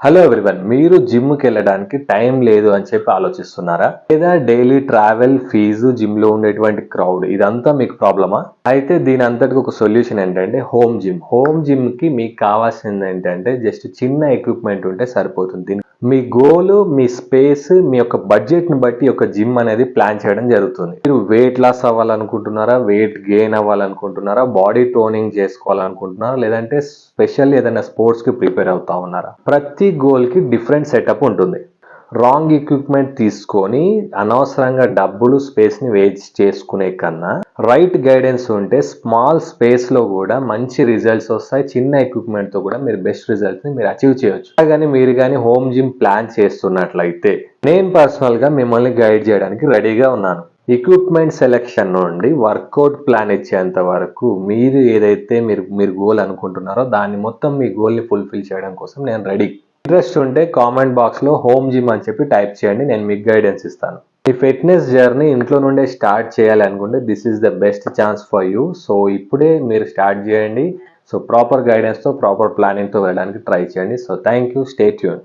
Hello everyone, మీరు జిమ్కి వెళ్ళడానికి టైం లేదు అని చెప్పి ఆలోచిస్తున్నారా? లేదా డైలీ ట్రావెల్, ఫీజు, జిమ్ లో ఉండేటువంటి క్రౌడ్ ఇదంతా మీకు ప్రాబ్లమా? అయితే దీని అంతటికి ఒక సొల్యూషన్ ఏంటంటే హోమ్ జిమ్ కి మీకు కావాల్సింది ఏంటంటే జస్ట్ చిన్న ఎక్విప్మెంట్ ఉంటే సరిపోతుంది. మీ గోల్, మీ స్పేస్, మీ యొక్క బడ్జెట్ ని బట్టి ఒక జిమ్ అనేది ప్లాన్ చేయడం జరుగుతుంది. మీరు వెయిట్ లాస్ అవ్వాలనుకుంటున్నారా, వెయిట్ గెయిన్ అవ్వాలనుకుంటున్నారా, బాడీ టోనింగ్ చేసుకోవాలనుకుంటున్నారా, లేదంటే స్పెషల్ ఏదైనా స్పోర్ట్స్ కి ప్రిపేర్ అవుతా ఉన్నారా? ప్రతి గోల్ కి డిఫరెంట్ సెటప్ ఉంటుంది. రాంగ్ ఎక్విప్మెంట్ తీసుకొని అనవసరంగా డబ్బులు, స్పేస్ ని వేస్ట్ చేసుకునే కన్నా రైట్ గైడెన్స్ ఉంటే స్మాల్ స్పేస్ లో కూడా మంచి రిజల్ట్స్ వస్తాయి. చిన్న ఎక్విప్మెంట్ తో కూడా మీరు బెస్ట్ రిజల్ట్స్ ని మీరు అచీవ్ చేయొచ్చు. కానీ మీరు కానీ హోమ్ జిమ్ ప్లాన్ చేస్తున్నట్లయితే నేను పర్సనల్ గా మిమ్మల్ని గైడ్ చేయడానికి రెడీగా ఉన్నాను. ఎక్విప్మెంట్ సెలెక్షన్ నుండి వర్కౌట్ ప్లాన్ ఇచ్చేంత వరకు మీరు ఏదైతే మీరు గోల్ అనుకుంటున్నారో దాన్ని మొత్తం మీ గోల్ ని ఫుల్ఫిల్ చేయడం కోసం నేను రెడీ. ఇంట్రెస్ట్ ఉంటే కామెంట్ బాక్స్ లో హోమ్ జిమ్ అని చెప్పి టైప్ చేయండి, నేను మీకు గైడెన్స్ ఇస్తాను. ఈ ఫిట్నెస్ జర్నీ ఇంట్లో నుండే స్టార్ట్ చేయాలి అనుకుంటే this is the best chance for you. So ఇప్పుడే మీరు స్టార్ట్ చేయండి. సో ప్రాపర్ గైడెన్స్ తో, ప్రాపర్ ప్లానింగ్ తో వెళ్ళడానికి ట్రై చేయండి. So thank you, stay tune.